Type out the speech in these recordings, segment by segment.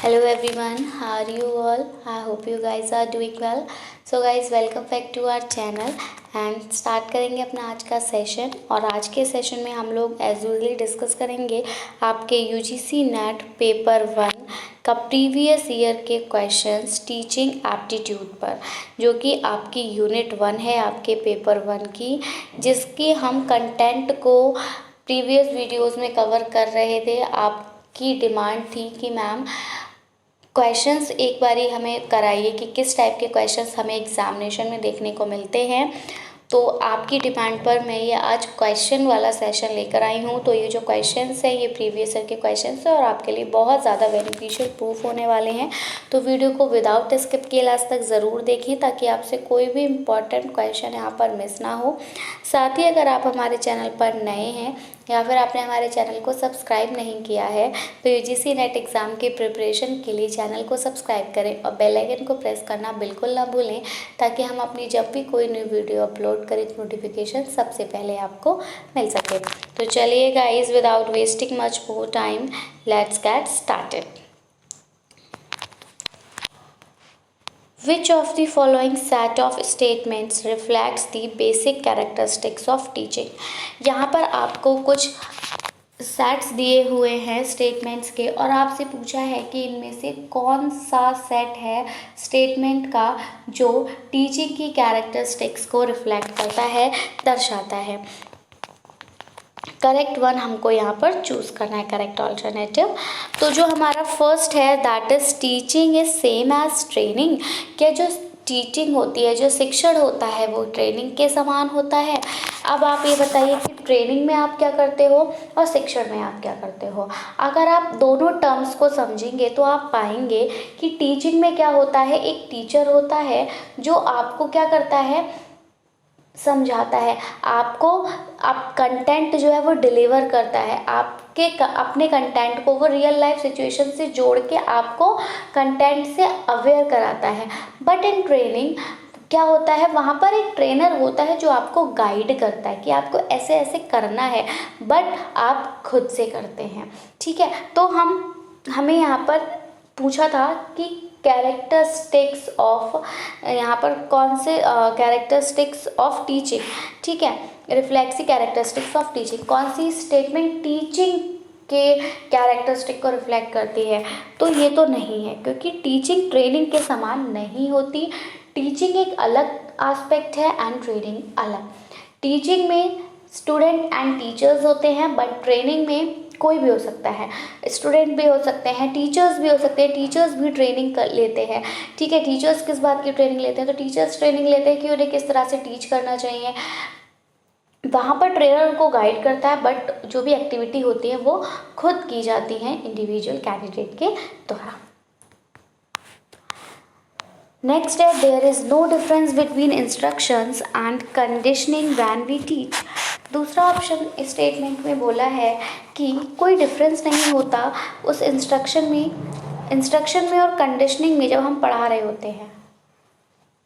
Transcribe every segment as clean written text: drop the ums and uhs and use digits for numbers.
Hello everyone, how are you all? I hope you guys are doing well. So guys, welcome back to our channel and start करेंगे अपना आज का session. और आज के session में हम लोग एज यूजली डिस्कस करेंगे आपके यूजीसी नेट पेपर 1 का प्रीवियस ईयर के क्वेश्चंस टीचिंग एप्टीट्यूड पर, जो कि आपकी यूनिट 1 है आपके पेपर 1 की, जिसकी हम कंटेंट को प्रीवियस वीडियोस में कवर कर रहे थे। आपकी डिमांड थी कि मैम क्वेश्चंस एक बारी हमें कराइए कि किस टाइप के क्वेश्चंस हमें एग्जामिनेशन में देखने को मिलते हैं। तो आपकी डिमांड पर मैं ये आज क्वेश्चन वाला सेशन लेकर आई हूँ। तो ये जो क्वेश्चंस है ये प्रीवियस ईयर के क्वेश्चंस है और आपके लिए बहुत ज़्यादा बेनिफिशियल प्रूफ होने वाले हैं। तो वीडियो को विदाउट स्किप किए लास्ट तक ज़रूर देखें ताकि आपसे कोई भी इम्पॉर्टेंट क्वेश्चन यहाँ पर मिस ना हो। साथ ही अगर आप हमारे चैनल पर नए हैं या फिर आपने हमारे चैनल को सब्सक्राइब नहीं किया है तो यूजीसी नेट एग्ज़ाम के प्रिपरेशन के लिए चैनल को सब्सक्राइब करें और बेल आइकन को प्रेस करना बिल्कुल ना भूलें ताकि हम अपनी जब भी कोई न्यू वीडियो अपलोड करें तो नोटिफिकेशन सबसे पहले आपको मिल सके। तो चलिए guys, without wasting much more time, let's get started. Which of the following set of statements reflects the basic characteristics of teaching? यहाँ पर आपको कुछ सेट्स दिए हुए हैं स्टेटमेंट्स के और आपसे पूछा है कि इनमें से कौन सा सेट है स्टेटमेंट का जो टीचिंग की कैरेक्टरिस्टिक्स को रिफ्लेक्ट करता है, दर्शाता है। करेक्ट वन हमको यहाँ पर चूज़ करना है, करेक्ट ऑल्टरनेटिव। तो जो हमारा फर्स्ट है that is teaching is same as training. क्या जो टीचिंग होती है, जो शिक्षण होता है वो ट्रेनिंग के समान होता है। अब आप ये बताइए कि ट्रेनिंग में आप क्या करते हो और शिक्षण में आप क्या करते हो। अगर आप दोनों टर्म्स को समझेंगे तो आप पाएंगे कि टीचिंग में क्या होता है, एक टीचर होता है जो आपको क्या करता है, समझाता है आपको, आप कंटेंट जो है वो डिलीवर करता है, आपके अपने कंटेंट को वो रियल लाइफ सिचुएशन से जोड़ के आपको कंटेंट से अवेयर कराता है। बट इन ट्रेनिंग क्या होता है, वहाँ पर एक ट्रेनर होता है जो आपको गाइड करता है कि आपको ऐसे ऐसे करना है, बट आप खुद से करते हैं। ठीक है, तो हमें यहाँ पर पूछा था कि कैरेक्टरिस्टिक्स ऑफ, यहाँ पर कौन से कैरेक्टरिस्टिक्स ऑफ टीचिंग, ठीक है, रिफ्लेक्सी कैरेक्टरिस्टिक्स ऑफ टीचिंग, कौन सी स्टेटमेंट टीचिंग के कैरेक्टरिस्टिक को रिफ्लेक्ट करती है। तो ये तो नहीं है, क्योंकि टीचिंग ट्रेनिंग के समान नहीं होती। टीचिंग एक अलग एस्पेक्ट है एंड ट्रेनिंग अलग। टीचिंग में स्टूडेंट एंड टीचर्स होते हैं, बट ट्रेनिंग में कोई भी हो सकता है, स्टूडेंट भी हो सकते हैं, टीचर्स भी हो सकते हैं। टीचर्स भी ट्रेनिंग कर लेते हैं। ठीक है, टीचर्स किस बात की ट्रेनिंग लेते हैं, तो टीचर्स ट्रेनिंग लेते हैं कि उन्हें किस तरह से टीच करना चाहिए। वहाँ पर ट्रेनर उनको गाइड करता है, बट जो भी एक्टिविटी होती है वो खुद की जाती है इंडिविजुअल कैंडिडेट के द्वारा। नेक्स्ट है there is no difference between instructions and conditioning when we teach. दूसरा ऑप्शन स्टेटमेंट में बोला है कि कोई डिफरेंस नहीं होता उस इंस्ट्रक्शन में और कंडीशनिंग में जब हम पढ़ा रहे होते हैं।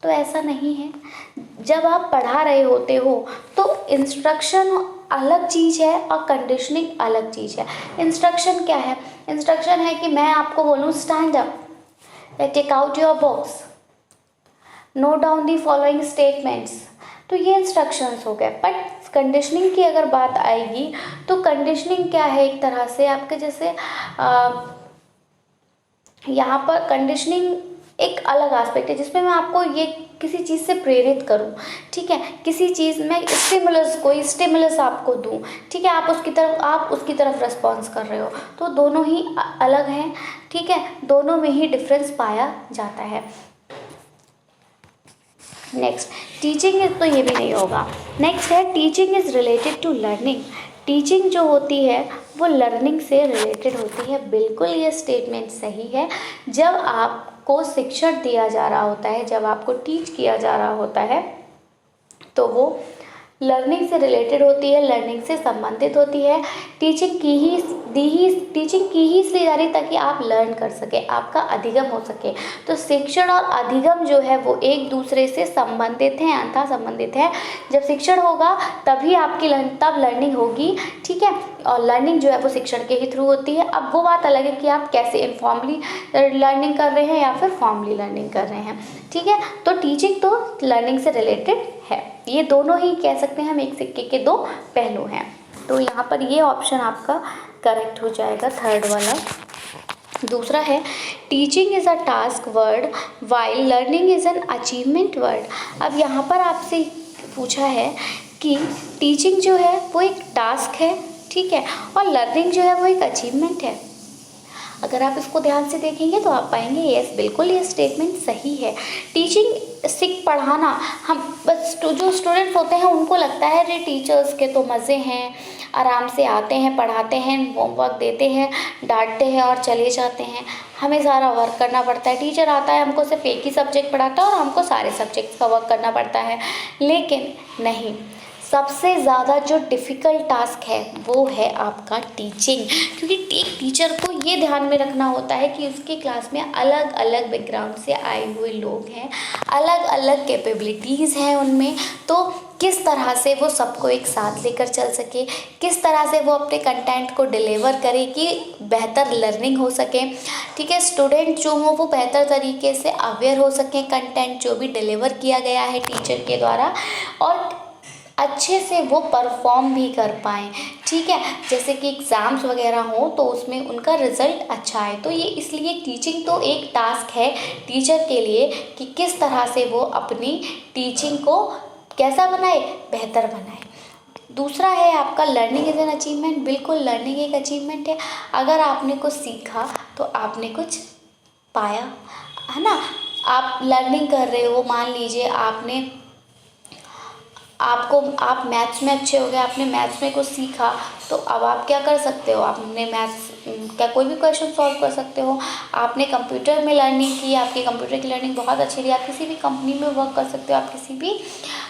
तो ऐसा नहीं है। जब आप पढ़ा रहे होते हो तो इंस्ट्रक्शन अलग चीज़ है और कंडीशनिंग अलग चीज़ है। इंस्ट्रक्शन क्या है, इंस्ट्रक्शन है कि मैं आपको बोलूँ stand up, take out your books, note down the following statements, तो ये इंस्ट्रक्शंस हो गए। बट कंडीशनिंग की अगर बात आएगी तो कंडीशनिंग क्या है, एक तरह से आपके जैसे यहाँ पर कंडीशनिंग एक अलग एस्पेक्ट है जिसमें मैं आपको ये किसी चीज़ से प्रेरित करूँ। ठीक है, किसी चीज़ में स्टिमुलस आपको दूँ। ठीक है, आप उसकी तरफ रिस्पॉन्स कर रहे हो, तो दोनों ही अलग हैं। ठीक है, दोनों में ही डिफरेंस पाया जाता है। नेक्स्ट टीचिंग इज, तो ये भी नहीं होगा। नेक्स्ट है teaching is related to learning. Teaching जो होती है वो लर्निंग से रिलेटेड होती है। बिल्कुल ये स्टेटमेंट सही है। जब आपको शिक्षण दिया जा रहा होता है, जब आपको टीच किया जा रहा होता है, तो वो लर्निंग से रिलेटेड होती है, लर्निंग से संबंधित होती है। टीचिंग की ही इसलिए जा रही ताकि आप लर्न कर सके, आपका अधिगम हो सके। तो शिक्षण और अधिगम जो है वो एक दूसरे से संबंधित हैं, अंतः संबंधित है। जब शिक्षण होगा तभी आपकी तब लर्निंग होगी, ठीक है। और लर्निंग जो है वो शिक्षण के ही थ्रू होती है। अब वो बात अलग है कि आप कैसे इनफॉर्मली लर्निंग कर रहे हैं या फिर फॉर्मली लर्निंग कर रहे हैं, ठीक है। तो टीचिंग तो लर्निंग से रिलेटेड है। ये दोनों ही कह सकते हैं हम एक सिक्के के दो पहलू हैं। तो यहाँ पर ये ऑप्शन आपका करेक्ट हो जाएगा, थर्ड वाला। दूसरा है teaching is a task word while learning is an achievement word. अब यहाँ पर आपसे पूछा है कि टीचिंग जो है वो एक टास्क है, ठीक है, और लर्निंग जो है वो एक अचीवमेंट है। अगर आप इसको ध्यान से देखेंगे तो आप पाएंगे यस, बिल्कुल ये स्टेटमेंट सही है। टीचिंग सीख पढ़ाना, हम बस जो स्टूडेंट्स होते हैं उनको लगता है अरे टीचर्स के तो मज़े हैं, आराम से आते हैं, पढ़ाते हैं, होमवर्क देते हैं, डांटते हैं और चले जाते हैं। हमें सारा वर्क करना पड़ता है, टीचर आता है हमको सिर्फ एक ही सब्जेक्ट पढ़ाता है और हमको सारे सब्जेक्ट्स का वर्क करना पड़ता है। लेकिन नहीं, सबसे ज़्यादा जो डिफ़िकल्ट टास्क है वो है आपका टीचिंग। क्योंकि एक टीचर को ये ध्यान में रखना होता है कि उसके क्लास में अलग अलग बैकग्राउंड से आए हुए लोग हैं, अलग अलग कैपेबिलिटीज़ हैं उनमें। तो किस तरह से वो सबको एक साथ लेकर चल सके, किस तरह से वो अपने कंटेंट को डिलीवर करे कि बेहतर लर्निंग हो सके, ठीक है। स्टूडेंट जो हो वो बेहतर तरीके से अवेयर हो सकें कंटेंट जो भी डिलीवर किया गया है टीचर के द्वारा, और अच्छे से वो परफॉर्म भी कर पाएँ, ठीक है। जैसे कि एग्ज़ाम्स वगैरह हो तो उसमें उनका रिज़ल्ट अच्छा आए। तो ये इसलिए टीचिंग तो एक टास्क है टीचर के लिए कि किस तरह से वो अपनी टीचिंग को कैसा बनाए, बेहतर बनाए। दूसरा है आपका लर्निंग इज़ एन अचीवमेंट। बिल्कुल लर्निंग एक अचीवमेंट है। अगर आपने कुछ सीखा तो आपने कुछ पाया, है ना। आप लर्निंग कर रहे हो, मान लीजिए आप मैथ्स में अच्छे हो गए, आपने मैथ्स में कुछ सीखा, तो अब आप क्या कर सकते हो, आपने मैथ्स क्या कोई भी क्वेश्चन सॉल्व कर सकते हो। आपने कंप्यूटर में लर्निंग की, आपकी कंप्यूटर की लर्निंग बहुत अच्छी रही, आप किसी भी कंपनी में वर्क कर सकते हो, आप किसी भी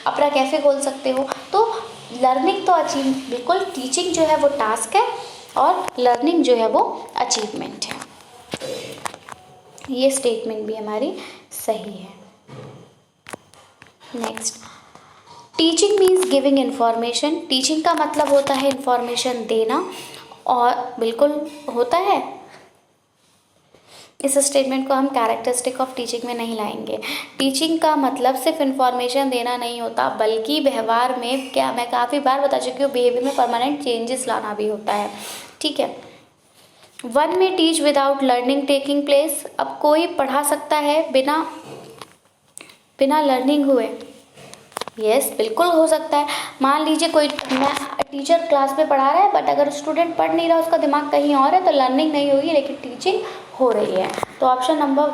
अपना कैफ़े खोल सकते हो। तो लर्निंग तो अचीव, बिल्कुल टीचिंग जो है वो टास्क है और लर्निंग जो है वो अचीवमेंट है। ये स्टेटमेंट भी हमारी सही है। Next, teaching means giving information. Teaching का मतलब होता है इन्फॉर्मेशन देना, और बिल्कुल होता है। इस स्टेटमेंट को हम कैरेक्टरिस्टिक ऑफ टीचिंग में नहीं लाएंगे। टीचिंग का मतलब सिर्फ इन्फॉर्मेशन देना नहीं होता, बल्कि व्यवहार में, क्या मैं काफ़ी बार बता चुकी हूँ, बिहेवियर में परमानेंट चेंजेस लाना भी होता है, ठीक है। वन में teach without learning taking place. अब कोई पढ़ा सकता है बिना लर्निंग हुए, यस बिल्कुल हो सकता है। मान लीजिए कोई टीचर क्लास में पढ़ा रहा है, बट अगर स्टूडेंट पढ़ नहीं रहा, उसका दिमाग कहीं और है, तो लर्निंग नहीं होगी लेकिन टीचिंग हो रही है। तो ऑप्शन नंबर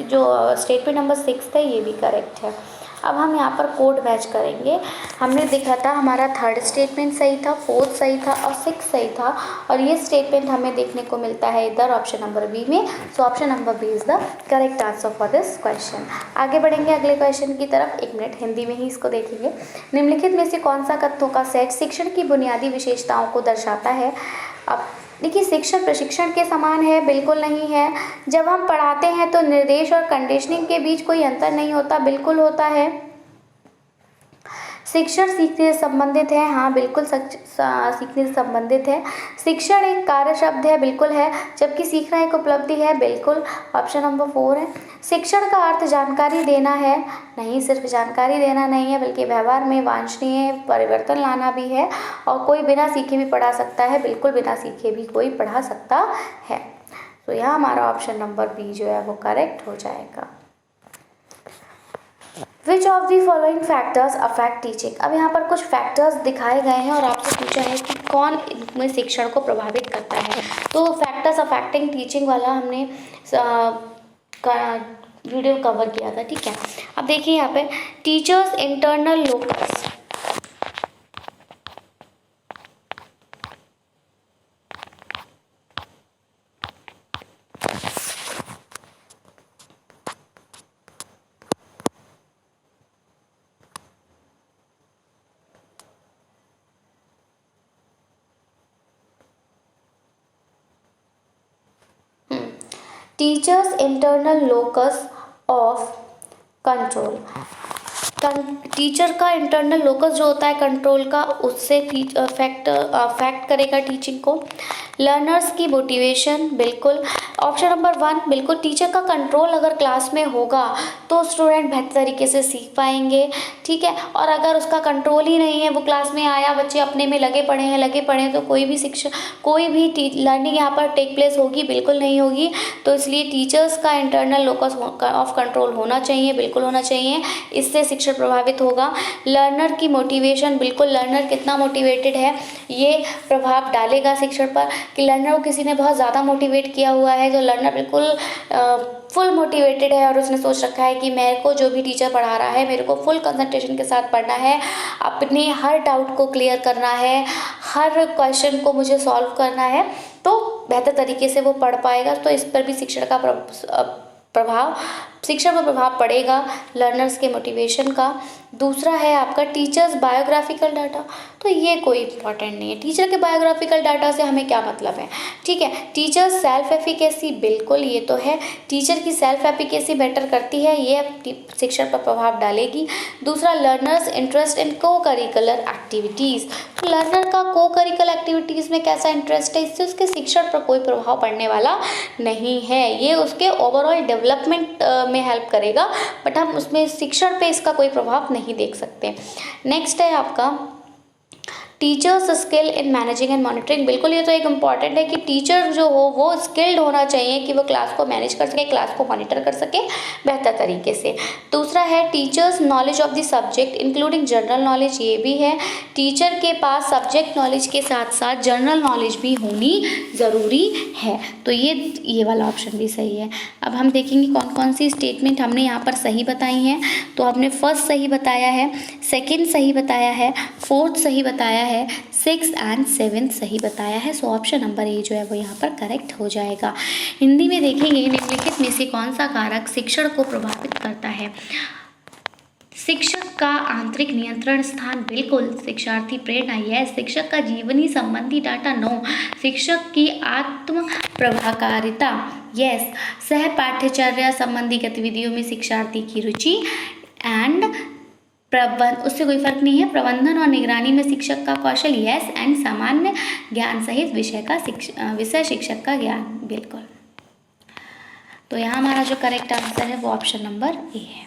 जो स्टेटमेंट नंबर 6 है ये भी करेक्ट है। अब हम यहाँ पर कोड मैच करेंगे। हमने देखा था हमारा थर्ड स्टेटमेंट सही था, फोर्थ सही था और 6 सही था, और ये स्टेटमेंट हमें देखने को मिलता है इधर ऑप्शन नंबर बी में। So option number B is the correct answer for this question. आगे बढ़ेंगे अगले क्वेश्चन की तरफ। 1 मिनट, हिंदी में ही इसको देखेंगे। निम्नलिखित में से कौन सा कथनों का सेट शिक्षण की बुनियादी विशेषताओं को दर्शाता है। अब देखिए, शिक्षण प्रशिक्षण के समान है, बिल्कुल नहीं है। जब हम पढ़ाते हैं तो निर्देश और कंडीशनिंग के बीच कोई अंतर नहीं होता, बिल्कुल होता है। शिक्षण सीखने से संबंधित है, हाँ बिल्कुल सीखने से संबंधित है। शिक्षण एक कार्य शब्द है, बिल्कुल है। जबकि सीखना एक उपलब्धि है, बिल्कुल ऑप्शन नंबर 4 है। शिक्षण का अर्थ जानकारी देना है, नहीं, सिर्फ जानकारी देना नहीं है, बल्कि व्यवहार में वांछनीय परिवर्तन लाना भी है। और कोई बिना सीखे भी पढ़ा सकता है, बिल्कुल बिना सीखे भी कोई पढ़ा सकता है। तो यहाँ हमारा ऑप्शन नंबर बी जो है वो करेक्ट हो जाएगा। Which of the following factors affect teaching. अब यहाँ पर कुछ फैक्टर्स दिखाए गए हैं और आपसे पूछा है कि कौन इनमें शिक्षण को प्रभावित करता है। तो फैक्टर्स अफेक्टिंग टीचिंग वाला हमने वीडियो कवर किया था, ठीक है। अब देखिए यहाँ पे teachers internal locus. Teachers internal locus of control, teacher का इंटरनल लोकस जो होता है कंट्रोल का, उससे अफेक्ट करेगा टीचिंग को। लर्नर्स की मोटिवेशन, बिल्कुल ऑप्शन नंबर 1, बिल्कुल टीचर का कंट्रोल अगर क्लास में होगा तो स्टूडेंट बेहतर तरीके से सीख पाएंगे, ठीक है। और अगर उसका कंट्रोल ही नहीं है, वो क्लास में आया, बच्चे अपने में लगे पड़े हैं तो कोई भी शिक्षा, कोई भी लर्निंग यहाँ पर टेक प्लेस होगी, बिल्कुल नहीं होगी। तो इसलिए टीचर्स का इंटरनल लोकस ऑफ कंट्रोल होना चाहिए, बिल्कुल होना चाहिए, इससे शिक्षण प्रभावित होगा। लर्नर की मोटिवेशन, बिल्कुल लर्नर कितना मोटिवेटेड है ये प्रभाव डालेगा शिक्षण पर, कि लर्नर को किसी ने बहुत ज़्यादा मोटिवेट किया हुआ है, जो लर्नर बिल्कुल फुल मोटिवेटेड है और उसने सोच रखा है कि मेरे को जो भी टीचर पढ़ा रहा है मेरे को फुल कंसंट्रेशन के साथ पढ़ना है, अपने हर डाउट को क्लियर करना है, हर क्वेश्चन को मुझे सॉल्व करना है, तो बेहतर तरीके से वो पढ़ पाएगा। तो इस पर भी शिक्षण पर प्रभाव पड़ेगा, लर्नर्स के मोटिवेशन का। दूसरा है आपका टीचर्स बायोग्राफिकल डाटा, तो ये कोई इंपॉर्टेंट नहीं है। टीचर के बायोग्राफिकल डाटा से हमें क्या मतलब है, ठीक है। टीचर सेल्फ एफिकेसी, बिल्कुल ये तो है, टीचर की सेल्फ एफिकेसी बेटर करती है, ये शिक्षण पर प्रभाव डालेगी। दूसरा, लर्नर्स इंटरेस्ट इन को करिकुलर एक्टिविटीज़, तो लर्नर का को करिकुलर एक्टिविटीज़ में कैसा इंटरेस्ट है, इससे उसके शिक्षण पर कोई प्रभाव पड़ने वाला नहीं है, ये उसके ओवरऑल डेवलपमेंट में हेल्प करेगा, बट हम उसमें शिक्षण पे इसका कोई प्रभाव नहीं देख सकते। नेक्स्ट है आपका teachers skill in managing and monitoring, बिल्कुल ये तो एक इम्पॉर्टेंट है कि टीचर जो हो वो स्किल्ड होना चाहिए कि वो क्लास को मैनेज कर सके, क्लास को मॉनिटर कर सके बेहतर तरीके से। दूसरा है teachers knowledge of the subject including general knowledge, ये भी है, टीचर के पास सब्जेक्ट नॉलेज के साथ साथ जनरल नॉलेज भी होनी ज़रूरी है, तो ये वाला ऑप्शन भी सही है। अब हम देखेंगे कौन कौन सी स्टेटमेंट हमने यहाँ पर सही बताई हैं। तो हमने फर्स्ट सही बताया है, सेकेंड सही बताया है, फोर्थ सही बताया है, 6 एंड 7 सही बताया है। सो ऑप्शन नंबर ए जो है वो यहाँ पर करेक्ट हो जाएगा। हिंदी में देखेंगे निम्नलिखित में से कौन सा कारक शिक्षण को प्रभावित करता है। शिक्षक का आंतरिक नियंत्रण स्थान, बिल्कुल। शिक्षार्थी प्रेरणा, यस। शिक्षक का जीवनी संबंधी डाटा, नो। शिक्षक की आत्म प्रभाकारिता, यस। सह पाठ्यचर्या संबंधी गतिविधियों में शिक्षार्थी की रुचि, एंड उससे कोई फर्क नहीं है। प्रबंधन और निगरानी में शिक्षक का कौशल, यस। एंड सामान्य ज्ञान सहित विषय शिक्षक का ज्ञान, बिल्कुल। तो यहाँ हमारा जो करेक्ट आंसर है वो ऑप्शन नंबर ए है।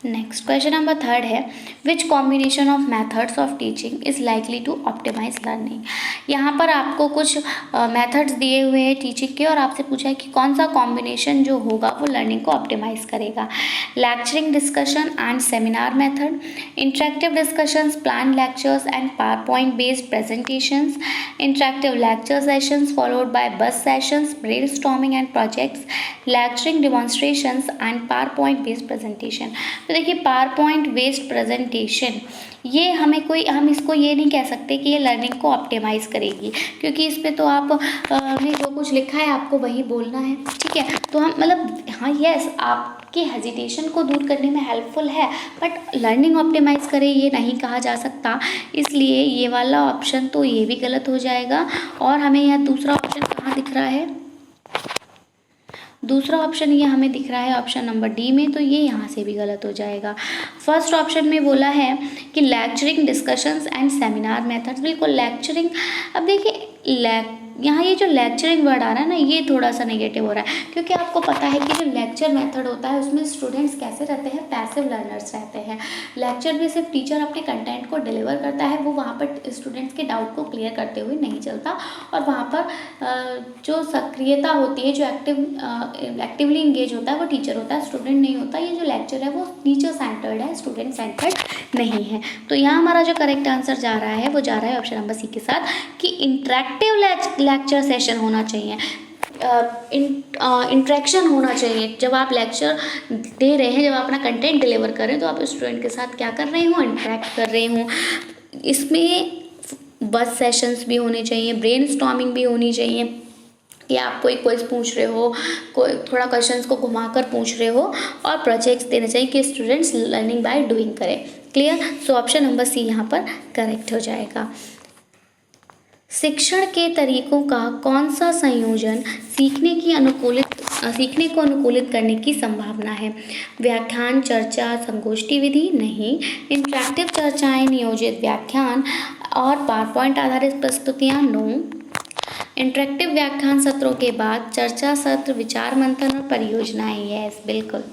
नेक्स्ट क्वेश्चन नंबर 3 है, which combination of methods of teaching is likely to optimize learning. यहाँ पर आपको कुछ मेथड्स दिए हुए हैं टीचिंग के और आपसे पूछा है कि कौन सा कॉम्बिनेशन जो होगा वो लर्निंग को ऑप्टिमाइज करेगा। Lecturing, discussion and seminar method, interactive discussions, plan lectures and power point based presentations, interactive lecture sessions followed by buzz sessions, brainstorming and projects, lecturing demonstrations and power point based presentation. तो देखिए power point based presentation, ये हम इसको ये नहीं कह सकते कि ये लर्निंग को ऑप्टिमाइज़ करेगी, क्योंकि इस पे तो आप ने जो कुछ लिखा है आपको वही बोलना है, ठीक है। तो हम मतलब हाँ यस, आपके हेजिटेशन को दूर करने में हेल्पफुल है, बट लर्निंग ऑप्टिमाइज़ करे ये नहीं कहा जा सकता, इसलिए ये वाला ऑप्शन तो ये भी गलत हो जाएगा। और हमें यहाँ दूसरा ऑप्शन कहाँ दिख रहा है, दूसरा ऑप्शन ये हमें दिख रहा है ऑप्शन नंबर डी में, तो ये यहाँ से भी गलत हो जाएगा। फर्स्ट ऑप्शन में बोला है कि lecturing, discussions and seminar methods, बिल्कुल लेक्चरिंग। अब देखिए यहाँ ये जो लेक्चरिंग वर्ड आ रहा है ना, ये थोड़ा सा नेगेटिव हो रहा है, क्योंकि आपको पता है कि जो लेक्चर मेथड होता है उसमें स्टूडेंट्स कैसे रहते हैं, पैसिव लर्नर्स रहते हैं। लेक्चर में सिर्फ टीचर अपने कंटेंट को डिलीवर करता है, वो वहाँ पर स्टूडेंट्स के डाउट को क्लियर करते हुए नहीं चलता, और वहाँ पर जो सक्रियता होती है, जो एक्टिवली इंगेज होता है वो टीचर होता है, स्टूडेंट नहीं होता। ये जो लेक्चर है वो टीचर सेंटर्ड है, स्टूडेंट सेंटर्ड नहीं है। तो यहाँ हमारा जो करेक्ट आंसर जा रहा है वो जा रहा है ऑप्शन नंबर सी के साथ, कि इंटरेक्टिव लेक्चर सेशन होना चाहिए, इंट्रैक्शन होना चाहिए। जब आप लेक्चर दे रहे हैं, जब आप अपना कंटेंट डिलीवर कर रहे हैं, तो आप स्टूडेंट के साथ क्या कर रहे हो, इंटरेक्ट कर रहे हो। इसमें बस सेशंस भी होने चाहिए, ब्रेनस्टॉर्मिंग भी होनी चाहिए, कि आप कोई क्विज पूछ रहे हो, कोई थोड़ा क्वेश्चंस को घुमाकर पूछ रहे हो, और प्रोजेक्ट्स देने चाहिए कि स्टूडेंट्स लर्निंग बाय डूइंग करें। Clear. So option number C यहाँ पर करेक्ट हो जाएगा। शिक्षण के तरीकों का कौन सा संयोजन सीखने को अनुकूलित करने की संभावना है? व्याख्यान, चर्चा, संगोष्ठी विधि? नहीं। इंटरैक्टिव चर्चाएं, नियोजित व्याख्यान और पावरपॉइंट आधारित प्रस्तुतियां? नो। इंटरैक्टिव व्याख्यान सत्रों के बाद चर्चा सत्र, विचार मंथन और परियोजनाएं? यस, बिल्कुल।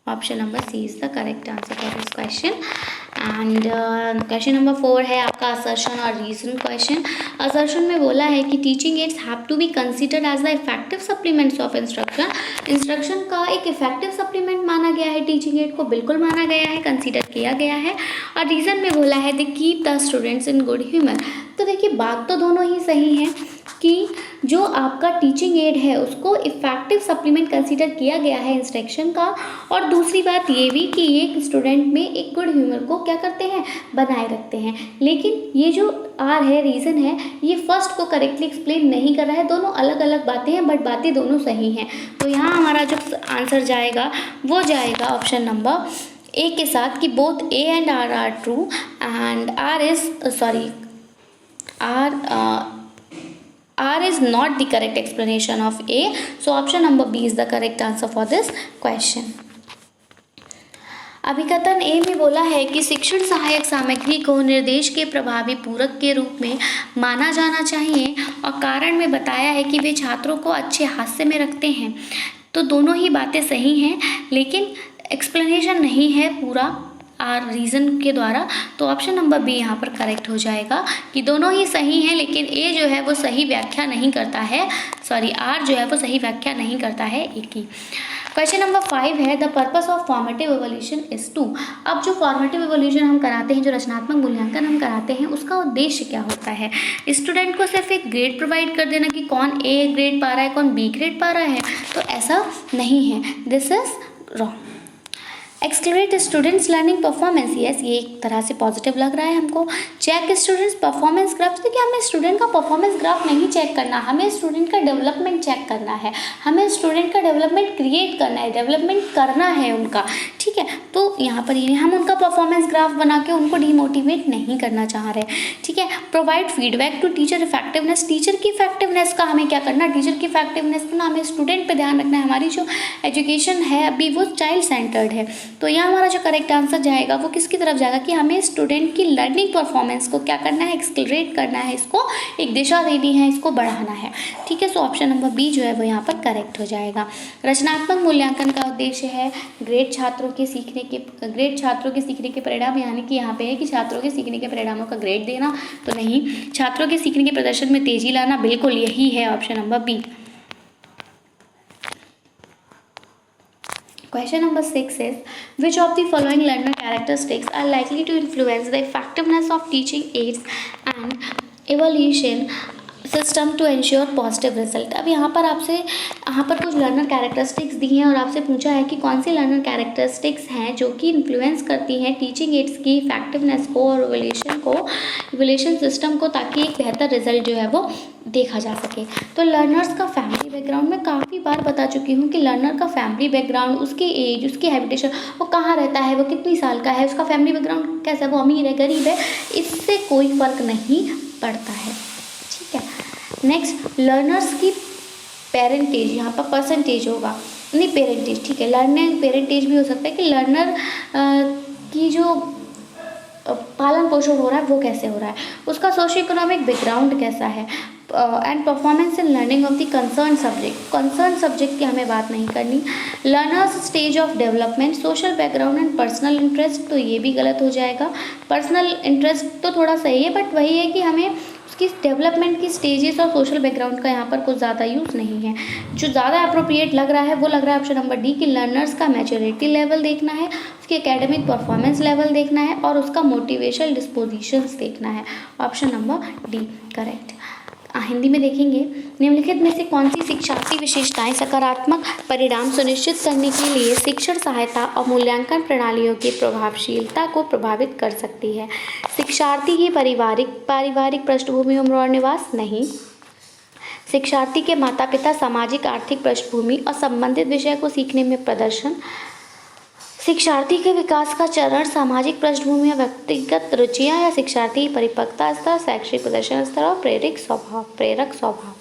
Option number C is the correct answer for this question. And question number 4 है आपका असर्शन और रीजन क्वेश्चन। असर्शन में बोला है कि teaching aids have to be considered as the effective supplements of instruction. Instruction का एक इफेक्टिव सप्लीमेंट माना गया है टीचिंग एड को, बिल्कुल माना गया है, कंसिडर किया गया है। और रीजन में बोला है they keep the students in good humour. तो देखिए बात तो दोनों ही सही है कि जो आपका टीचिंग एड है उसको इफेक्टिव सप्लीमेंट कंसीडर किया गया है इंस्ट्रक्शन का, और दूसरी बात ये भी कि एक स्टूडेंट में एक गुड ह्यूमर को क्या करते हैं, बनाए रखते हैं। लेकिन ये जो आर है, रीज़न है, ये फर्स्ट को करेक्टली एक्सप्लेन नहीं कर रहा है। दोनों अलग अलग बातें हैं बट बातें दोनों सही हैं। तो यहाँ हमारा जो आंसर जाएगा वो जाएगा ऑप्शन नंबर ए के साथ कि both A and R are true and R is not the correct explanation of A. So option number B is the correct answer for this question. अभिकथन ए में बोला है कि शिक्षण सहायक सामग्री को निर्देश के प्रभावी पूरक के रूप में माना जाना चाहिए, और कारण में बताया है कि वे छात्रों को अच्छे हास्य में रखते हैं। तो दोनों ही बातें सही हैं, लेकिन एक्सप्लेनेशन नहीं है पूरा आर रीज़न के द्वारा। तो ऑप्शन नंबर बी यहाँ पर करेक्ट हो जाएगा कि दोनों ही सही हैं, लेकिन ए जो है वो सही व्याख्या नहीं करता है, आर जो है वो सही व्याख्या नहीं करता है ए की। क्वेश्चन नंबर 5 है the purpose of formative evaluation is to. अब जो फॉर्मेटिव इवोल्यूशन हम कराते हैं, जो रचनात्मक मूल्यांकन हम कराते हैं, उसका उद्देश्य क्या होता है? स्टूडेंट को सिर्फ एक ग्रेड प्रोवाइड कर देना कि कौन ए ग्रेड पा रहा है, कौन बी ग्रेड पा रहा है, तो ऐसा नहीं है। This is wrong. Accelerate students learning performance, yes, ये एक तरह से पॉजिटिव लग रहा है हमको। चेक स्टूडेंट्स परफॉर्मेंस ग्राफ, देखिए हमें स्टूडेंट का परफॉर्मेंस ग्राफ नहीं चेक करना, हमें स्टूडेंट का डेवलपमेंट चेक करना है, हमें स्टूडेंट का डेवलपमेंट क्रिएट करना है, डेवलपमेंट करना है उनका, ठीक है। तो यहाँ पर ये हम उनका परफॉर्मेंस ग्राफ बना के उनको डिमोटिवेट नहीं करना चाह रहे, ठीक है। Provide feedback to teacher effectiveness, teacher की इफेक्टिवनेस का हमें क्या करना, टीचर की इफेक्टिवनेस का हमें स्टूडेंट पर ध्यान रखना है। हमारी जो एजुकेशन है अभी वो चाइल्ड सेंटर्ड है। तो यहाँ हमारा जो करेक्ट आंसर जाएगा वो किसकी तरफ जाएगा कि हमें स्टूडेंट की लर्निंग परफॉर्मेंस को क्या करना है, एक्सक्लरेट करना है, इसको एक दिशा देनी है, इसको बढ़ाना है, ठीक है। सो ऑप्शन नंबर बी जो है वो यहाँ पर करेक्ट हो जाएगा। रचनात्मक मूल्यांकन का उद्देश्य है ग्रेड छात्रों के सीखने के परिणाम, यानी कि यहाँ पे है कि छात्रों के सीखने के परिणामों का ग्रेड देना, तो नहीं। छात्रों के सीखने के प्रदर्शन में तेजी लाना, बिल्कुल यही है option number B. Question number 6 is which of the following learner characteristics are likely to influence the effectiveness of teaching aids and evaluation system to ensure positive result। अब यहाँ पर कुछ लर्नर कैरेक्टरिस्टिक्स दी हैं और आपसे पूछा है कि कौन सी लर्नर कैरेक्टरिस्टिक्स हैं जो कि इन्फ्लुएंस करती हैं टीचिंग एड्स की इफेक्टिवनेस को और इवोल्यूशन सिस्टम को, ताकि एक बेहतर रिजल्ट जो है वो देखा जा सके। तो लर्नर्स का फैमिली बैकग्राउंड मैं काफ़ी बार बता चुकी हूँ कि लर्नर का फैमिली बैकग्राउंड, उसकी एज, उसकी हैबिटेशन, वो कहाँ रहता है, वो कितनी साल का है, उसका फैमिली बैकग्राउंड कैसा है, वो अमीर है, गरीब है, इससे कोई फ़र्क नहीं पड़ता है, ठीक है। नेक्स्ट, लर्नर्स की पेरेंटेज, यहाँ पर परसेंटेज होगा, नहीं पेरेंटेज, ठीक है। लर्निंग पेरेंटेज भी हो सकता है कि लर्नर की जो पालन पोषण हो रहा है वो कैसे हो रहा है, उसका सोशियो इकोनॉमिक बैकग्राउंड कैसा है, and performance in learning of the concern subject की हमें बात नहीं करनी। Learners stage of development, social background and personal interest, तो ये भी गलत हो जाएगा। पर्सनल इंटरेस्ट तो थोड़ा सही है, बट वही है कि हमें उसकी डेवलपमेंट की स्टेजेस और सोशल बैकग्राउंड का यहाँ पर कुछ ज़्यादा यूज़ नहीं है। जो ज़्यादा अप्रोप्रिएट लग रहा है वो लग रहा है ऑप्शन नंबर डी कि लर्नर्स का मैच्योरिटी लेवल देखना है, उसकी एकेडमिक परफॉर्मेंस लेवल देखना है और उसका मोटिवेशनल डिस्पोजिशंस देखना है। Option number D correct. Hindi में देखेंगे, निम्नलिखित में से कौन सी शिक्षार्थी विशेषताएं सकारात्मक परिणाम सुनिश्चित करने के लिए शिक्षण सहायता और मूल्यांकन प्रणालियों की प्रभावशीलता को प्रभावित कर सकती है? शिक्षार्थी की पारिवारिक पृष्ठभूमि, उम्र और निवास? नहीं। शिक्षार्थी के माता पिता, सामाजिक आर्थिक पृष्ठभूमि और संबंधित विषय को सीखने में प्रदर्शन? शिक्षार्थी के विकास का चरण सामाजिक पृष्ठभूमि या व्यक्तिगत रुचियाँ या शिक्षार्थी की परिपक्वता स्तर, शैक्षिक प्रदर्शन स्तर और प्रेरक स्वभाव।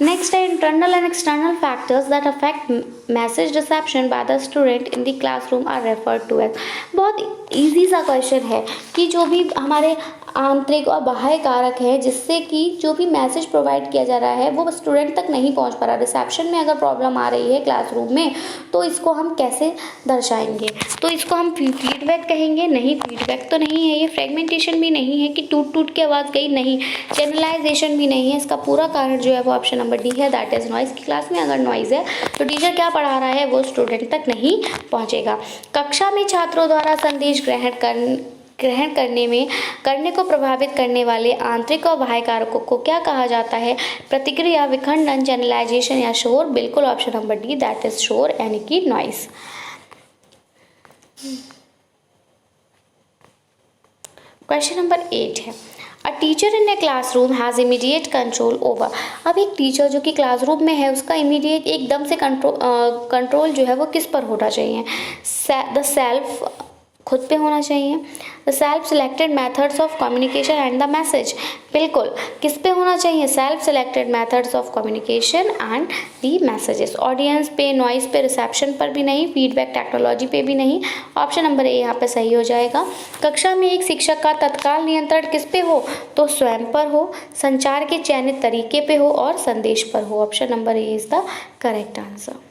नेक्स्ट है internal and external factors that affect message reception by the student in the classroom are referred to as. बहुत इजी सा क्वेश्चन है कि जो भी हमारे आंतरिक और बाह्य कारक है जिससे कि जो भी मैसेज प्रोवाइड किया जा रहा है वो स्टूडेंट तक नहीं पहुंच पा रहा, रिसेप्शन में अगर प्रॉब्लम आ रही है क्लासरूम में तो इसको हम कैसे दर्शाएंगे? तो इसको हम फीडबैक कहेंगे? नहीं, फीडबैक तो नहीं है ये, फ्रेगमेंटेशन भी नहीं है कि टूट टूट के आवाज़ गई, नहीं, चैनलाइजेशन भी नहीं है। इसका पूरा कारण जो है वो ऑप्शन नंबर डी है, दैट इज़ नॉइज़। की क्लास में अगर नॉइज़ है तो टीचर क्या पढ़ा रहा है वो स्टूडेंट तक नहीं पहुँचेगा। कक्षा में छात्रों द्वारा संदेश ग्रहण करने को प्रभावित करने वाले आंतरिक और बाह्य कारकों को क्या कहा जाता है? प्रतिक्रिया, विखंडन, चैनलाइजेशन या शोर। बिल्कुल option number D, that is शोर यानी कि नॉइस। क्वेश्चन नंबर 8 है, a teacher in a classroom has immediate control over. अब एक टीचर जो कि क्लासरूम में है उसका इमीडिएट एकदम से कंट्रोल जो है वो किस पर होना चाहिए? द सेल्फ, खुद पे होना चाहिए। The self selected methods of communication and the message. बिल्कुल किस पे होना चाहिए? Self selected methods of communication and the messages. Audience पे, नॉइस पे, रिसेप्शन पर भी नहीं, फीडबैक टेक्नोलॉजी पे भी नहीं। ऑप्शन नंबर ए यहाँ पे सही हो जाएगा। कक्षा में एक शिक्षक का तत्काल नियंत्रण किस पे हो? तो स्वयं पर हो, संचार के चयनित तरीके पे हो और संदेश पर हो। Option number A is the correct answer.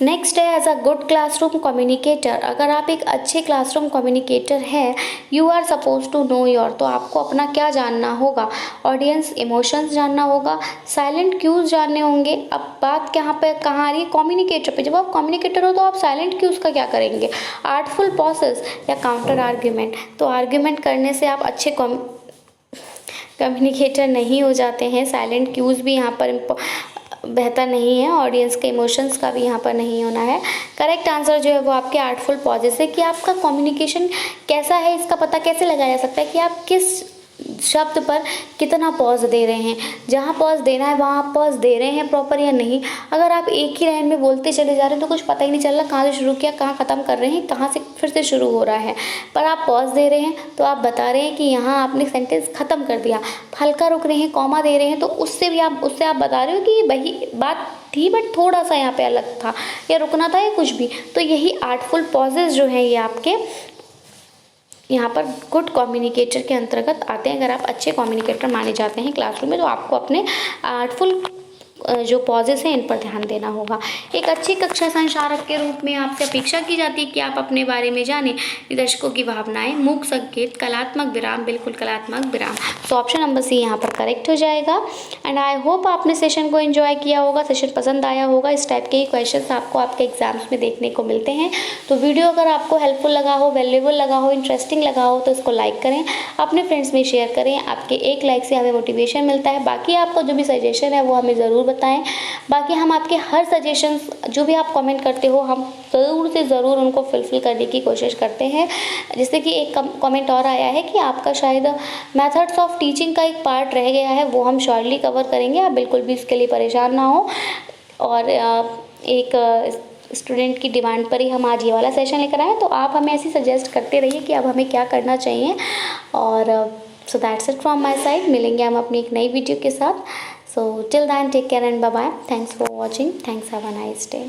Next है, as a good classroom communicator. अगर आप एक अच्छे क्लासरूम कम्युनिकेटर हैं, you are suppose to know your, तो आपको अपना क्या जानना होगा? ऑडियंस इमोशंस जानना होगा, साइलेंट क्यूज जानने होंगे। अब बात कहाँ आ रही है? कम्युनिकेटर पे। जब आप कम्युनिकेटर हो तो आप साइलेंट क्यूज का क्या करेंगे? आर्टफुल पॉसेस या काउंटर आर्ग्यूमेंट। तो आर्ग्यूमेंट करने से आप अच्छे कम्युनिकेटर नहीं हो जाते हैं। साइलेंट क्यूज भी यहाँ पर बेहतर नहीं है, ऑडियंस के इमोशंस का भी यहाँ पर नहीं होना है। करेक्ट आंसर जो है वो आपके आर्टफुल पॉजेस है कि आपका कम्युनिकेशन कैसा है इसका पता कैसे लगाया जा सकता है कि आप किस शब्द पर कितना पॉज दे रहे हैं। जहाँ पॉज देना है वहाँ आप पॉज दे रहे हैं प्रॉपर या नहीं। अगर आप एक ही लाइन में बोलते चले जा रहे हैं तो कुछ पता ही नहीं चल रहा कहाँ से शुरू किया, कहाँ ख़त्म कर रहे हैं, कहाँ से फिर से शुरू हो रहा है। पर आप पॉज दे रहे हैं तो आप बता रहे हैं कि यहाँ आपने सेंटेंस ख़त्म कर दिया। हल्का रुक रहे हैं, कॉमा दे रहे हैं तो उससे आप बता रहे हो कि ये वही बात थी बट थोड़ा सा यहाँ पे अलग था या रुकना था या कुछ भी। तो यही आर्टफुल पॉजेज जो हैं ये आपके यहाँ पर गुड कम्युनिकेटर के अंतर्गत आते हैं। अगर आप अच्छे कम्युनिकेटर माने जाते हैं क्लासरूम में तो आपको अपने आर्टफुल जो पॉजेस हैं इन पर ध्यान देना होगा। एक अच्छी कक्षा संचारक के रूप में आपसे अपेक्षा की जाती है कि आप अपने बारे में जानें। निदर्शकों की भावनाएं, मूक संकेत, कलात्मक विराम। बिल्कुल कलात्मक विराम। तो ऑप्शन नंबर सी यहाँ पर करेक्ट हो जाएगा। एंड आई होप आपने सेशन को एंजॉय किया होगा, सेशन पसंद आया होगा। इस टाइप के ही क्वेश्चन आपको आपके एग्जाम्स में देखने को मिलते हैं। तो वीडियो अगर आपको हेल्पफुल लगा हो, वैल्यूएबल लगा हो, इंटरेस्टिंग लगा हो तो इसको लाइक करें, अपने फ्रेंड्स में शेयर करें। आपके एक लाइक से हमें मोटिवेशन मिलता है। बाकी आपका जो भी सजेशन है वो हमें ज़रूर बताएं। बाकी हम आपके हर सजेशंस जो भी आप कमेंट करते हो हम ज़रूर से ज़रूर उनको फुलफिल करने की कोशिश करते हैं। जैसे कि एक कमेंट और आया है कि आपका शायद मेथड्स ऑफ टीचिंग का एक पार्ट रह गया है, वो हम श्योरली कवर करेंगे। आप बिल्कुल भी इसके लिए परेशान ना हो। और एक स्टूडेंट की डिमांड पर ही हम आज ये वाला सेशन लेकर आए, तो आप हमें ऐसी सजेस्ट करते रहिए कि अब हमें क्या करना चाहिए। और so that's it from my side. मिलेंगे हम अपनी एक नई वीडियो के साथ। So till then, take care and bye bye. Thanks for watching. Thanks. Have a nice day.